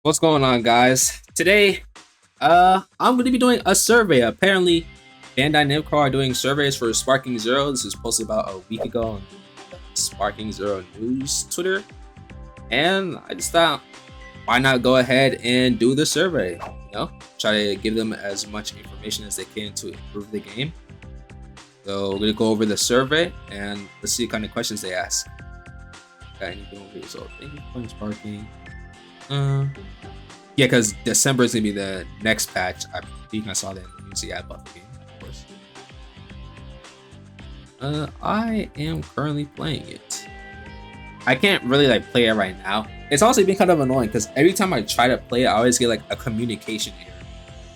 What's going on, guys? Today, I'm going to be doing a survey. Apparently, Bandai Namco are doing surveys for Sparking Zero. This was posted about a week ago on Sparking Zero News Twitter, and I just thought, why not go ahead and do the survey? Try to give them as much information as they can to improve the game. So we're gonna go over the survey and let's see what kind of questions they ask. Got anything over here? So thank you for Sparking. Yeah, because December is gonna be the next patch. I think I saw that in the news. Yeah, I bought the game, of course. I am currently playing it. I can't really play it right now. It's honestly been kind of annoying because every time I try to play it, I always get a communication error.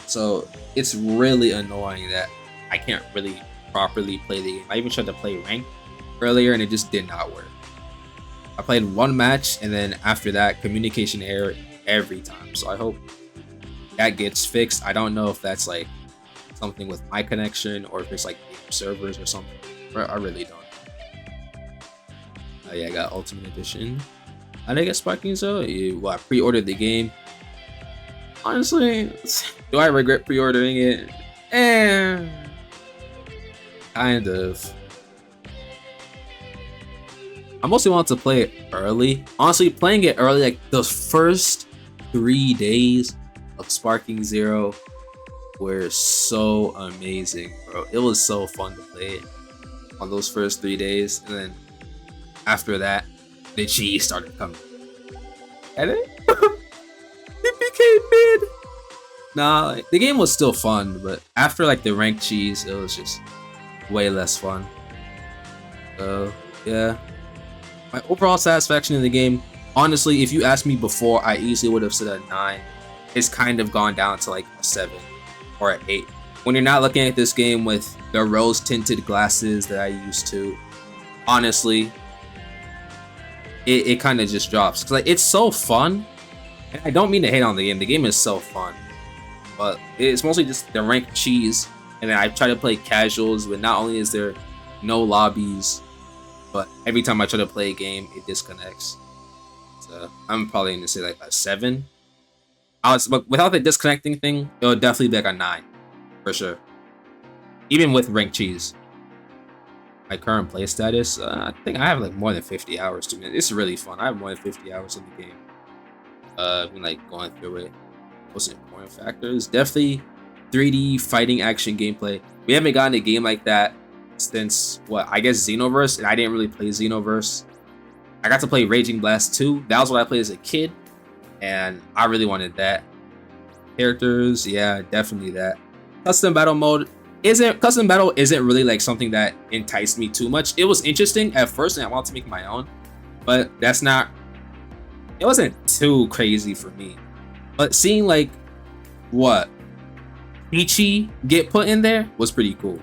So it's really annoying that I can't really properly play the game. I even tried to play ranked earlier and it just did not work. I played one match and then after that, communication error every time. So I hope that gets fixed. I don't know if that's something with my connection or if it's game servers or something. I really don't. Yeah, I got Ultimate Edition. How did I get Sparking Zero? I pre-ordered the game. Honestly, do I regret pre-ordering it? Kind of. I mostly want to play it early. Honestly, playing it early, the first 3 days of Sparking Zero were so amazing, bro. It was so fun to play it on those first 3 days, and then after that, the cheese started coming. And it became mid. Nah, the game was still fun, but after the ranked cheese, it was just way less fun. So yeah. My overall satisfaction in the game, honestly, if you asked me before, I easily would have said a 9. It's kind of gone down to a 7 or an 8. When you're not looking at this game with the rose-tinted glasses that I used to, honestly, it kind of just drops. Because it's so fun, and I don't mean to hate on the game. The game is so fun, but it's mostly just the ranked cheese. And then I try to play casuals, but not only is there no lobbies, but every time I try to play a game, it disconnects. So I'm probably gonna say a 7. But without the disconnecting thing, it would definitely be a 9, for sure. Even with ranked cheese. My current play status, I think I have more than 50 hours to it. It's really fun. I have more than 50 hours in the game. I've been going through it. Most important factors, definitely 3D fighting action gameplay. We haven't gotten a game like that since I guess Xenoverse, and I didn't really play Xenoverse. I got to play Raging Blast 2. That was what I played as a kid, and I really wanted that. Characters, yeah, definitely that. Custom battle isn't really something that enticed me too much. It was interesting at first, and I wanted to make my own, but it wasn't too crazy for me. But seeing what Ichi get put in there was pretty cool.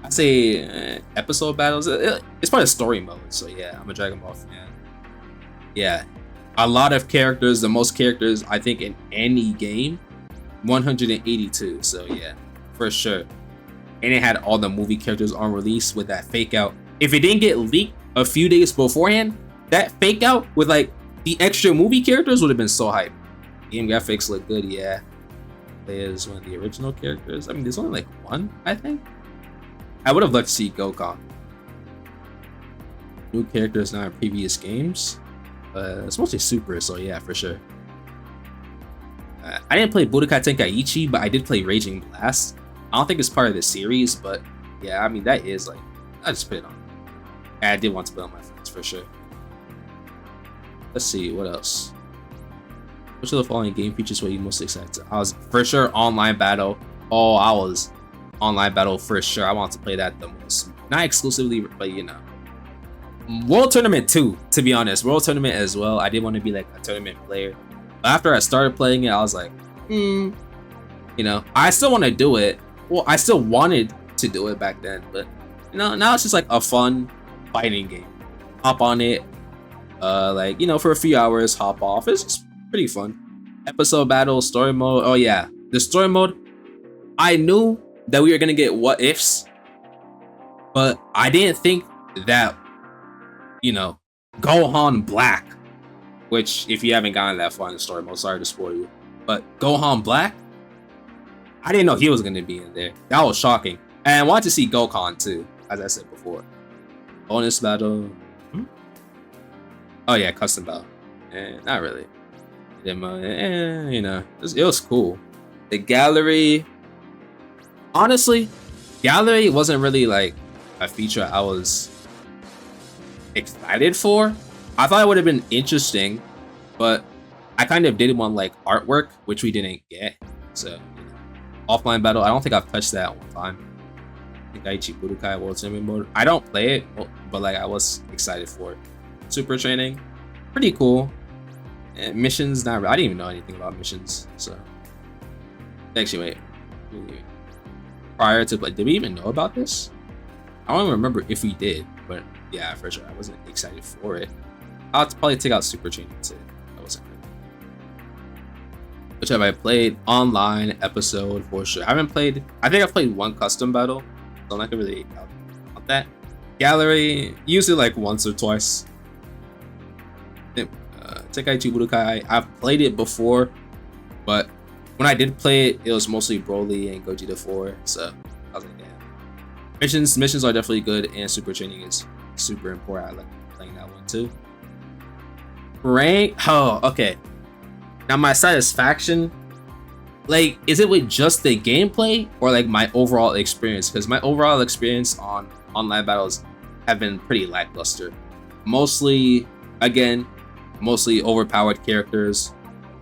I say episode battles. It's part of story mode, so yeah, I'm a Dragon Ball fan. Yeah, a lot of characters, the most characters I think in any game, 182. So yeah, for sure. And it had all the movie characters on release with that fake out. If it didn't get leaked a few days beforehand, that fake out with the extra movie characters would have been so hype. Game graphics look good, yeah. There's one of the original characters. I mean, there's only one, I think. I would have loved to see Gokon. New characters not in previous games. It's mostly Super, so yeah, for sure. I didn't play Budokai Tenkaichi, but I did play Raging Blast. I don't think it's part of the series, but yeah, I mean, that is I just put it on. And I did want to play on my friends, for sure. Let's see, what else? Which of the following game features were you most excited? I was, for sure, Online Battle. Oh, I was Online Battle for sure. I want to play that the most. Not exclusively, but World Tournament too, to be honest. World Tournament as well. I did want to be a tournament player. But after I started playing it, I was I still want to do it. Well, I still wanted to do it back then, but now it's just a fun fighting game. Hop on it, for a few hours, hop off. It's just pretty fun. Episode battle, story mode. Oh yeah, the story mode. I knew that we were gonna get what ifs, but I didn't think that Gohan Black which if you haven't gotten that far in the story mode, sorry to spoil you. But Gohan Black, I didn't know he was gonna be in there. That was shocking. And I wanted to see Gokhan too, as I said before. Bonus battle. Oh yeah, custom battle. Not really. You know, it was cool. The gallery. Honestly, gallery wasn't really like a feature I was excited for. I thought it would have been interesting, but I kind of did want like artwork, which we didn't get. So, you know, offline battle, I don't think I've touched that one time. Gaichi Budokai World Tournament mode. I don't play it, but like I was excited for it. Super training, pretty cool. And missions, not really. I didn't even know anything about missions. So, actually, wait. Prior to, but did we even know about this? I don't even remember if we did, but yeah, for sure, I wasn't excited for it. I'll probably take out super training too. That wasn't good. Which have I played? Online episode for sure. I haven't played. I think I played one custom battle, so I'm not gonna really count that. Gallery, usually like once or twice. Tenkaichi Budokai, I've played it before, but when I did play it, it was mostly Broly and Gogeta 4, so I was like, yeah. Missions are definitely good, and super training is super important. I like playing that one too. Rank, oh, okay. Now my satisfaction, like, is it with just the gameplay or like my overall experience? Because my overall experience on online battles have been pretty lackluster. Mostly overpowered characters,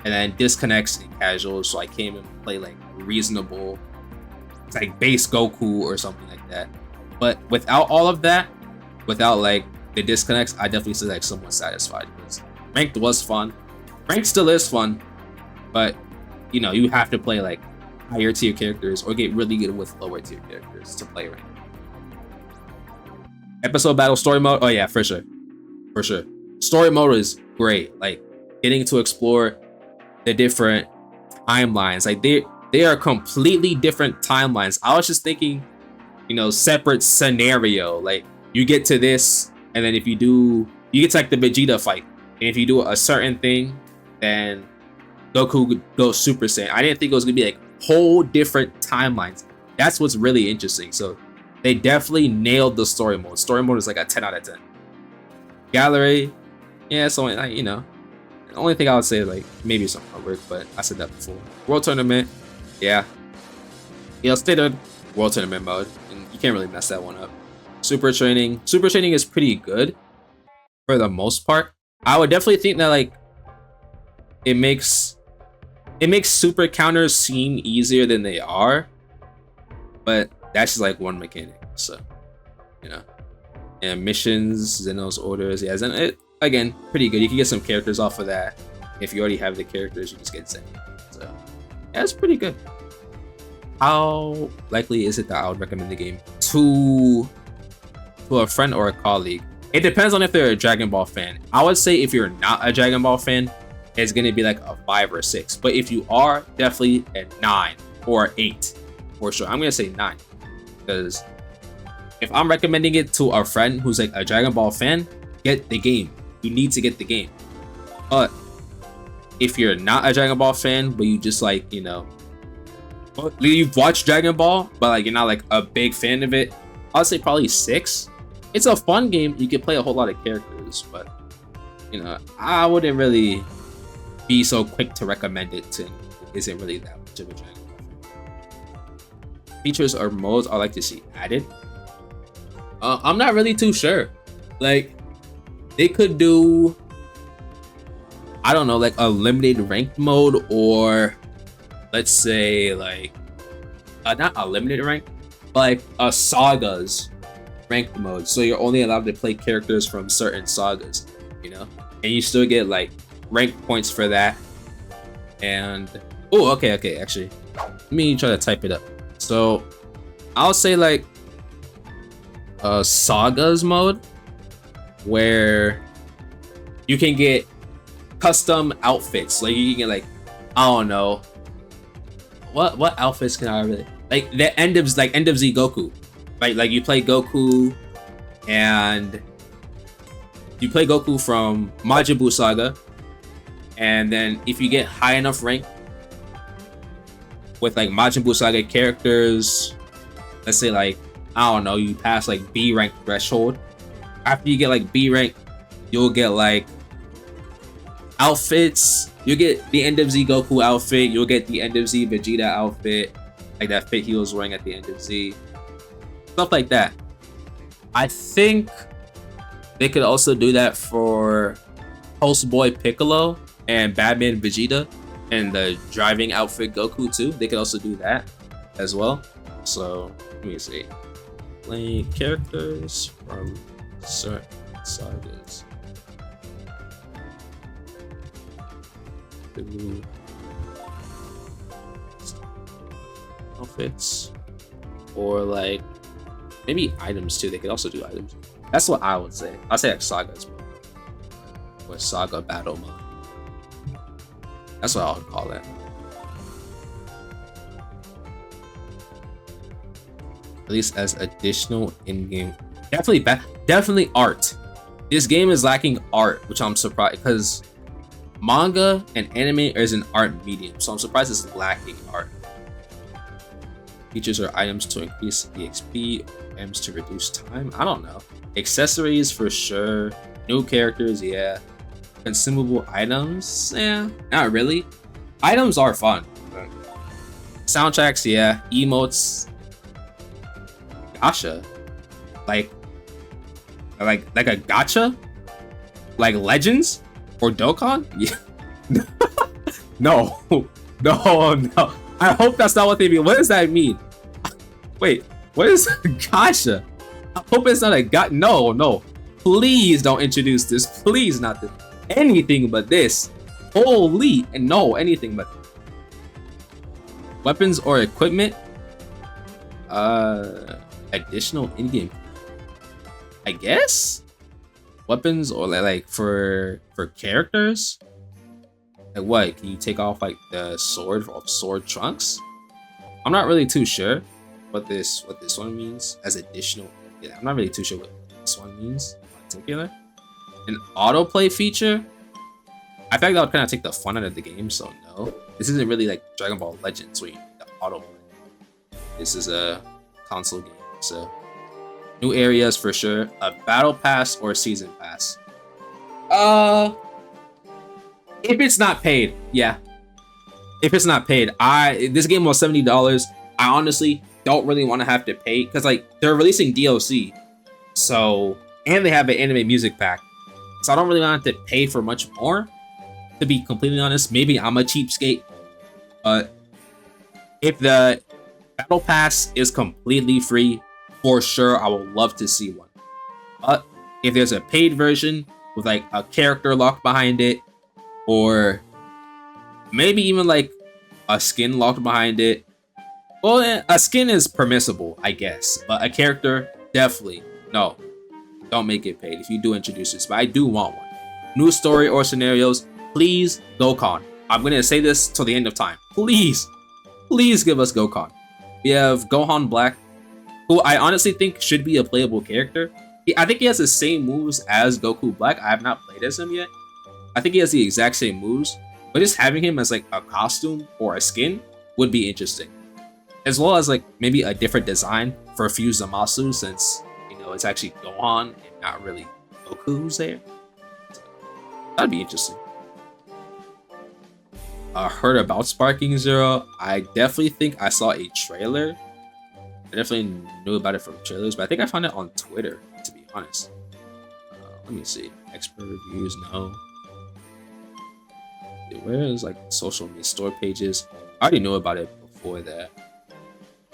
and then disconnects and casuals, so I can't even play like reasonable, like base Goku or something like that. But without all of that, without like the disconnects, I definitely feel like somewhat satisfied, because ranked was fun. Ranked still is fun, but you know, you have to play like higher tier characters or get really good with lower tier characters to play ranked. Episode battle story mode, oh yeah, for sure. Story mode is great, like getting to explore the different timelines. Like they are completely different timelines. I was just thinking, you know, separate scenario. Like you get to this, and then if you get to like the Vegeta fight, and if you do a certain thing, then Goku goes Super Saiyan. I didn't think it was gonna be like whole different timelines. That's what's really interesting. So they definitely nailed the story mode. Story mode is like a 10 out of 10. Gallery, yeah, so like, you know, the only thing I would say is like maybe some artwork, but I said that before. World Tournament, yeah. Standard World Tournament mode, and you can't really mess that one up. Super Training is pretty good for the most part. I would definitely think that like it makes super counters seem easier than they are, but that's just like one mechanic, so you know. And missions, Zeno's orders, yeah, again, pretty good. You can get some characters off of that. If you already have the characters, you just get Zen. So yeah, it's pretty good. How likely is it that I would recommend the game to a friend or a colleague? It depends on if they're a Dragon Ball fan. I would say if you're not a Dragon Ball fan, it's gonna be like a 5 or 6. But if you are, definitely a 9 or 8 for sure. I'm gonna say 9, because if I'm recommending it to a friend who's like a Dragon Ball fan, get the game. You need to get the game. But if you're not a Dragon Ball fan, but you just like, you know, you've watched Dragon Ball, but like you're not like a big fan of it, I'll say probably 6. It's a fun game. You can play a whole lot of characters, but you know, I wouldn't really be so quick to recommend it to anyone who isn't really that much of a Dragon Ball fan. Features or modes I like to see added. I'm not really too sure. Like, they could do, I don't know, like a limited ranked mode, or let's say like not a limited rank, but like a sagas ranked mode. So you're only allowed to play characters from certain sagas, you know, and you still get like rank points for that. And oh, okay, actually, let me try to type it up. So I'll say like a sagas mode, where you can get custom outfits. Like you can get like, I don't know, what outfits can I really like? The end of Z Goku, right? Like you play Goku, and you play Goku from Majin Buu Saga, And then if you get high enough rank with like Majin Buu Saga characters, let's say like, I don't know, you pass like B rank threshold. After you get like B rank, you'll get like outfits. You get the End of Z Goku outfit. You'll get the End of Z Vegeta outfit, like that fit he was wearing at the End of Z. Stuff like that. I think they could also do that for Pulse Boy Piccolo and Batman Vegeta and the driving outfit Goku too. They could also do that as well. So let me see. Playing characters from certain sagas. Outfits, or like maybe items too. They could also do items. That's what I would say. I'd say like sagas or saga battle mode. That's what I would call it. At least as additional in-game. Definitely art. This game is lacking art, which I'm surprised because manga and anime is an art medium, so I'm surprised it's lacking art. Features or items to increase EXP, items to reduce time. I don't know. Accessories for sure. New characters, yeah. Consumable items, yeah. Not really. Items are fun. Soundtracks, yeah. Emotes. Gacha. Like a gacha? Like Legends? Or Dokkan? Yeah. No. No. I hope that's not what they mean. What does that mean? Wait, what is gacha? I hope it's not a gacha. No. Please don't introduce this. Please not this. Anything but this. Holy. And no, anything but weapons or equipment. Additional in-game, I guess. Weapons or like for characters. Like what? Can you take off like the sword of sword trunks? I'm not really too sure what this one means as additional. Yeah, I'm not really too sure what this one means in particular. An autoplay feature. I feel like that would kind of take the fun out of the game. So no, this isn't really like Dragon Ball Legends where you need the autoplay. This is a console game, so new areas for sure. A battle pass or a season pass. If it's not paid, yeah. If it's not paid, this game was $70. I honestly don't really want to have to pay because like they're releasing DLC, so and they have an anime music pack, so I don't really want to pay for much more. To be completely honest, maybe I'm a cheapskate, but if the battle pass is completely free, for sure I would love to see one. But if there's a paid version with like a character locked behind it, or maybe even like a skin locked behind it. Well, a skin is permissible, I guess, but a character, definitely no. Don't make it paid if you do introduce this, but I do want one. New story or scenarios, please, Gokon. I'm gonna say this till the end of time. Please give us Gokon. We have Gohan Black, who I honestly think should be a playable character. I think he has the same moves as Goku Black. I have not played as him yet. I think he has the exact same moves, but just having him as like a costume or a skin would be interesting. As well as like maybe a different design for a few Zamasu, since you know it's actually Gohan and not really Goku who's there. So, that'd be interesting. Heard about Sparking Zero. I definitely think I saw a trailer. I definitely knew about it from trailers, but I think I found it on Twitter, to be honest. Let me see. Expert reviews, no. Where is like social media store pages? I already knew about it before that.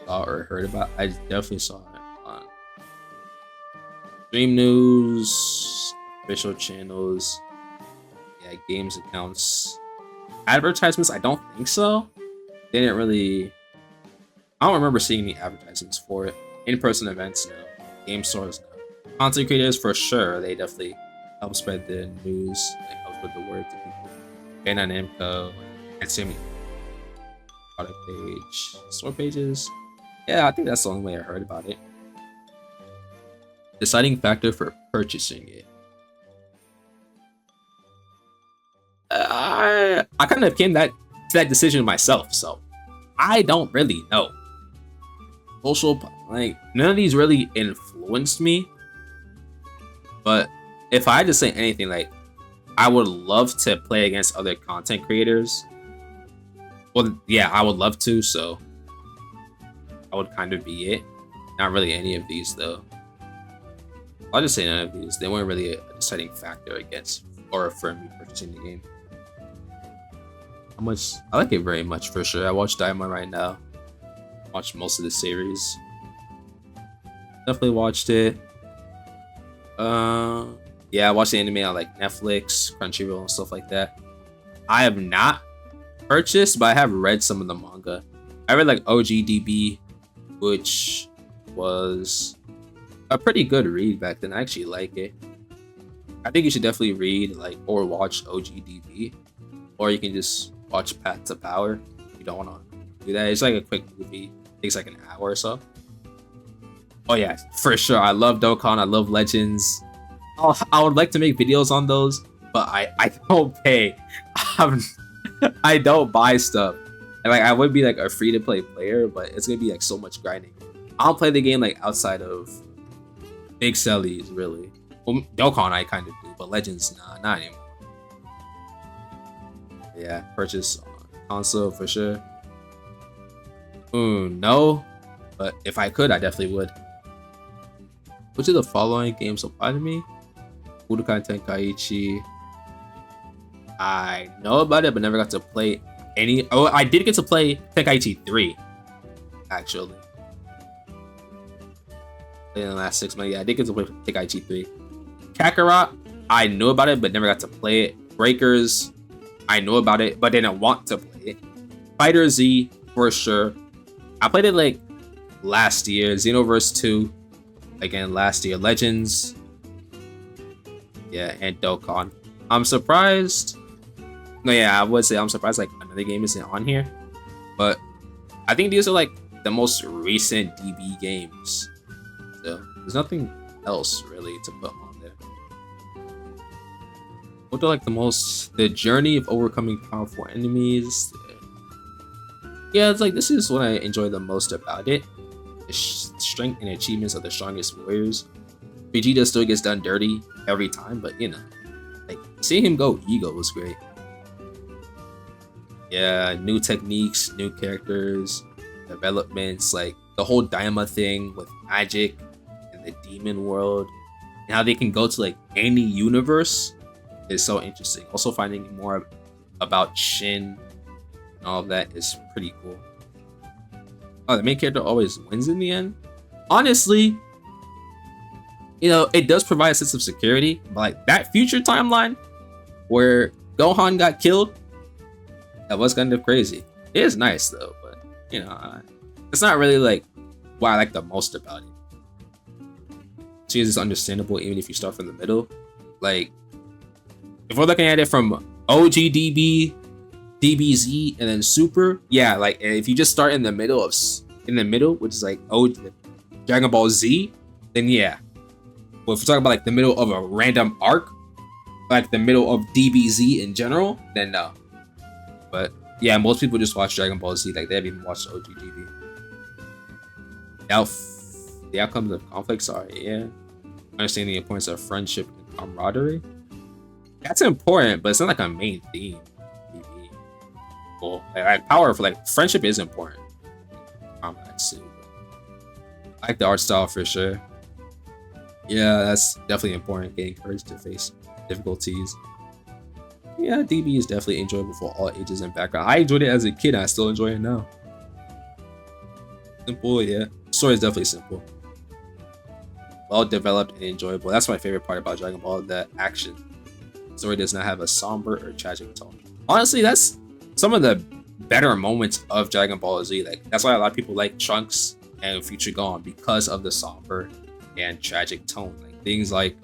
Saw or heard about. I definitely saw it on Stream News, official channels, yeah, games accounts. Advertisements, I don't think so. They didn't really. I don't remember seeing any advertisements for it. In-person events, no. Game stores, no. Content creators, for sure. They definitely help spread the news. They help spread the word to people. Bandai Namco, Etsumi, product page, store pages. Yeah, I think that's the only way I heard about it. Deciding factor for purchasing it. I kind of came to that decision myself, so I don't really know. Social, like, none of these really influenced me, but if I had to say anything, like, I would love to play against other content creators. Well, yeah, I would love to, so that would kind of be it. Not really any of these, though. I'll just say none of these. They weren't really a deciding factor against or for me purchasing the game. How much? I like it very much, for sure. I watch Diamond right now. Watched most of the series. Definitely watched it. Yeah, I watched the anime on like Netflix, Crunchyroll, and stuff like that. I have not purchased, but I have read some of the manga. I read like OGDB, which was a pretty good read back then. I actually like it. I think you should definitely read like or watch OGDB, or you can just watch Path to Power. If you don't want to do that. It's like a quick movie. It takes like an hour or so. Oh yeah, for sure. I love Dokkan. I love Legends. I would like to make videos on those, but I don't pay. I don't buy stuff. And like I would be like a free to play player, but it's gonna be like so much grinding. I don't play the game like outside of big sellies, really. Well, Dokkan I kind of do, but Legends, nah, not anymore. Yeah, purchase on console for sure. No, but if I could, I definitely would. Which of the following games apply to me? Budokai Tenkaichi. I know about it, but never got to play any. Oh, I did get to play Tenkaichi 3, actually. In the last 6 months, yeah, I did get to play Tenkaichi 3. Kakarot, I knew about it, but never got to play it. Breakers, I knew about it, but didn't want to play it. Fighter Z, for sure. I played it like last year. Xenoverse 2, again last year. Legends, yeah, and Dokkan. I'm surprised. No, yeah, I would say I'm surprised like another game isn't on here, but I think these are like the most recent DB games. So there's nothing else really to put on there. What do I like the most? The journey of overcoming powerful enemies. Yeah, it's like this is what I enjoy the most about it. The strength and achievements of the strongest warriors. Vegeta still gets done dirty every time, but you know, like seeing him go ego was great. Yeah, new techniques, new characters, developments, like the whole Daima thing with magic and the demon world, and how they can go to like any universe is so interesting. Also finding more about Shin and all of that is pretty cool. Oh, the main character always wins in the end? Honestly, you know, it does provide a sense of security, but like that future timeline where Gohan got killed, that was kind of crazy. It is nice though, but you know, it's not really like what I like the most about it. She is understandable even if you start from the middle. Like, if we're looking at it from OGDB, DBZ, and then Super, yeah, like if you just start in the middle, which is like Dragon Ball Z, then yeah. But if we're talking about like the middle of a random arc, like the middle of DBZ in general, then no. But yeah, most people just watch Dragon Ball Z, like they haven't even watched OGDB. The outcomes of conflicts are, yeah, understanding the importance of friendship and camaraderie. That's important, but it's not like a main theme. Cool. Like power for like friendship is important. Combat too. I like the art style for sure. Yeah, that's definitely important. Getting courage to face difficulties. Yeah, DB is definitely enjoyable for all ages and background. I enjoyed it as a kid, and I still enjoy it now. Simple, yeah. Story is definitely simple. Well developed and enjoyable. That's my favorite part about Dragon Ball, the action. The story does not have a somber or tragic tone. Honestly, that's some of the better moments of Dragon Ball Z. Like that's why a lot of people like Trunks and Future Gone, because of the somber and tragic tone. Like things like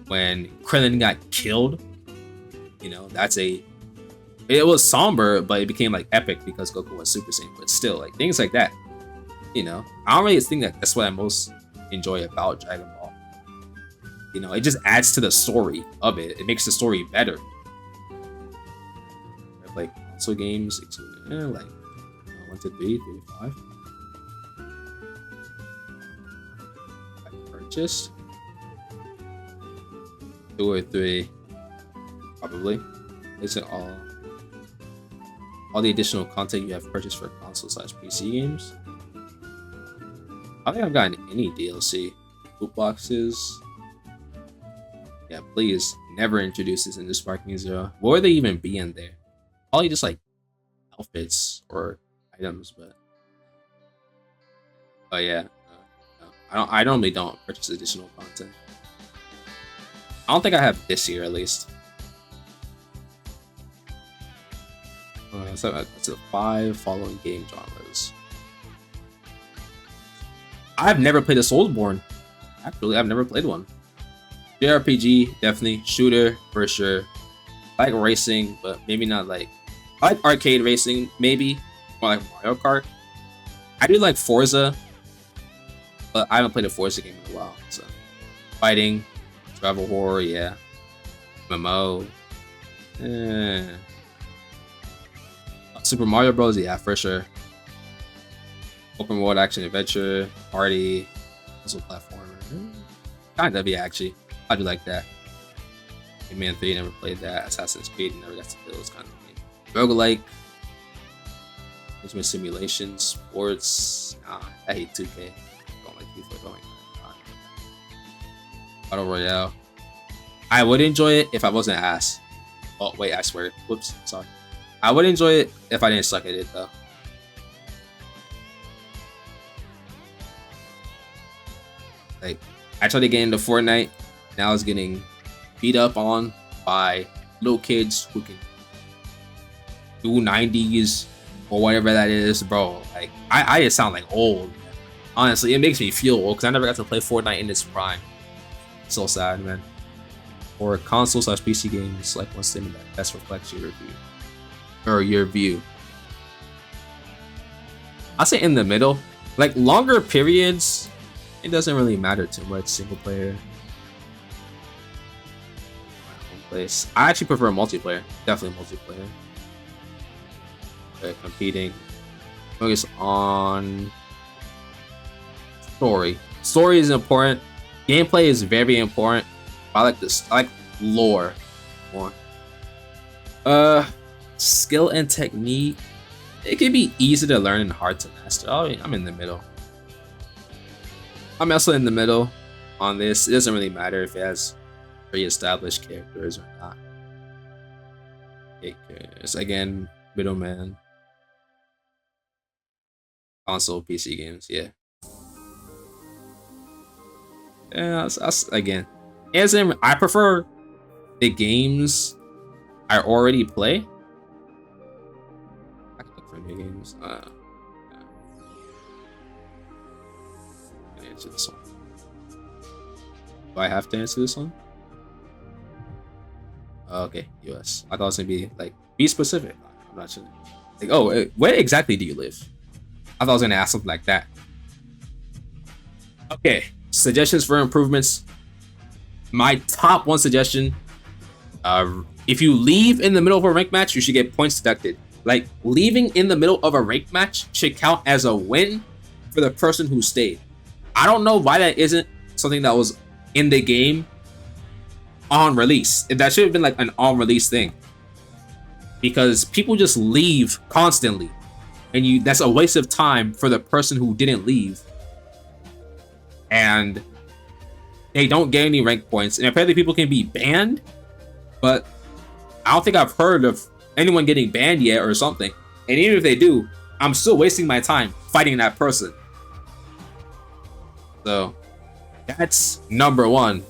when Krillin got killed, you know, it was somber, but it became like epic because Goku was Super Saiyan. But still, like things like that, you know, I don't really think that's what I most enjoy about Dragon Ball. You know, it just adds to the story of it. It makes the story better. console games, like 1 to 3, 3 to 5. I purchased 2 or 3, probably. Is it all the additional content you have purchased for console/PC games? I don't think I've gotten any DLC. Loot boxes. Yeah, please never introduce this into Sparking Zero. What would they even be in there? Probably just like outfits or items, but oh yeah, no. I normally don't purchase additional content. I don't think I have this year at least. So it's the 5 following game genres. I've never played a Soulsborne. Actually, I've never played one. JRPG, definitely. Shooter, for sure. I like racing, but maybe not like... I like arcade racing, maybe. Or like Mario Kart. I do like Forza, but I haven't played a Forza game in a while. So, fighting, travel horror, yeah. MMO. Super Mario Bros, yeah, for sure. Open world action adventure, party, puzzle platformer. Kind of, yeah, actually. I do like that. Man 3, never played that. Assassin's Creed, never got to play those kind of games. Roguelike. Management simulation, sports. I hate 2K. Don't like FIFA, don't like that. Battle Royale. I would enjoy it if I wasn't ass. Oh, wait, I swear. Whoops, sorry. I would enjoy it if I didn't suck at it, though. Like, I tried to get into Fortnite, and I was getting beat up on by little kids who can do 90s or whatever that is, bro. Like, I just sound like old. Honestly, it makes me feel old because I never got to play Fortnite in its prime. So sad, man. Or console/PC games, like one statement that best reflects your review. Or your view. I'll say in the middle. Like, longer periods, it doesn't really matter too much. Single player. Home place. I actually prefer multiplayer. Definitely multiplayer. Okay, competing. Focus on story. Story is important. Gameplay is very important. I like this. I like lore more. Skill and technique. It can be easy to learn and hard to master. Oh, I'm in the middle. I'm also in the middle on this. It doesn't really matter if it has pre-established characters or not. It's again, middleman. Console, PC games, yeah. Yeah, again. I prefer the games I already play. I can look for new games. Yeah. Answer this one. Do I have to answer this one? Okay, US. I thought it was gonna be like, be specific. I'm not sure. Like, oh, where exactly do you live? I thought I was gonna ask something like that. Okay, suggestions for improvements. My top one suggestion: if you leave in the middle of a ranked match, you should get points deducted. Like, leaving in the middle of a ranked match should count as a win for the person who stayed. I don't know why that isn't something that was in the game on release. That should have been like an on release thing, because people just leave constantly, and that's a waste of time for the person who didn't leave, and they don't get any rank points. And apparently people can be banned, but I don't think I've heard of anyone getting banned yet or something. And even if they do, I'm still wasting my time fighting that person. So that's number one.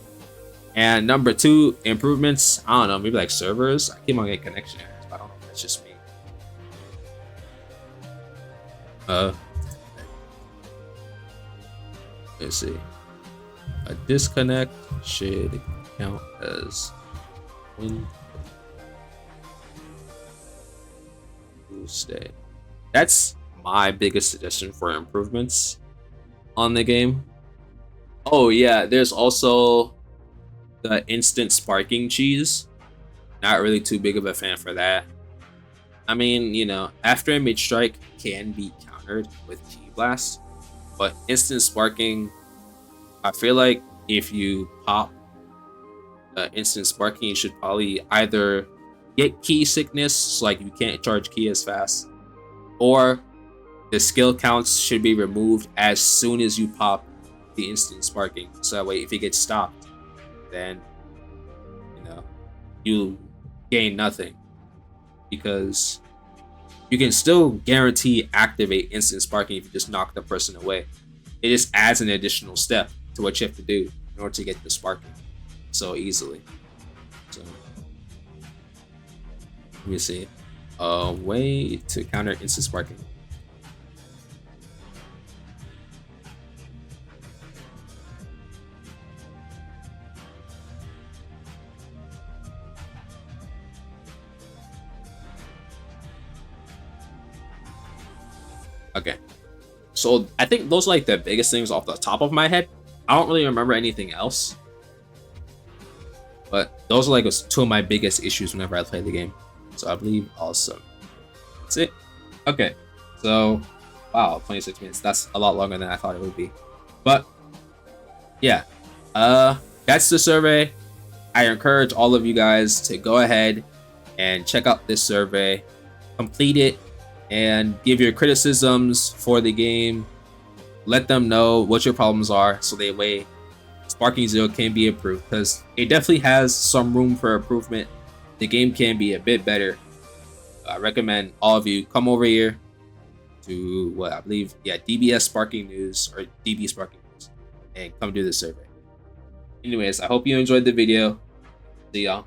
And number two, improvements. I don't know, maybe like servers. I keep on getting connection errors, but I don't know if that's just me. Let's see. A disconnect should count as win. Stay. That's my biggest suggestion for improvements on the game. Oh yeah, there's also the instant sparking cheese. Not really too big of a fan for that. I mean, you know, after a mid strike can be countered with Ki Blast, but instant sparking, I feel like if you pop instant sparking, you should probably either get Ki sickness, so like you can't charge Ki as fast, or the skill counts should be removed as soon as you pop the instant sparking. So that way, if it gets stopped, then you know you gain nothing, because you can still guarantee activate instant sparking if you just knock the person away. It just adds an additional step to what you have to do in order to get the sparking so easily. So let me see a way to counter instant sparking. Okay, so I think those are like the biggest things off the top of my head. I don't really remember anything else, but those are like two of my biggest issues whenever I play the game. So I believe awesome. That's it. Okay, so wow, 26 minutes. That's a lot longer than I thought it would be. But yeah, that's the survey. I encourage all of you guys to go ahead and check out this survey, complete it, and give your criticisms for the game. Let them know what your problems are, so that way Sparking Zero can be improved, because it definitely has some room for improvement. The game can be a bit better. I recommend all of you come over here to what I believe, yeah, DBS Sparking News or DB Sparking News, and come do the survey. Anyways, I hope you enjoyed the video. See y'all.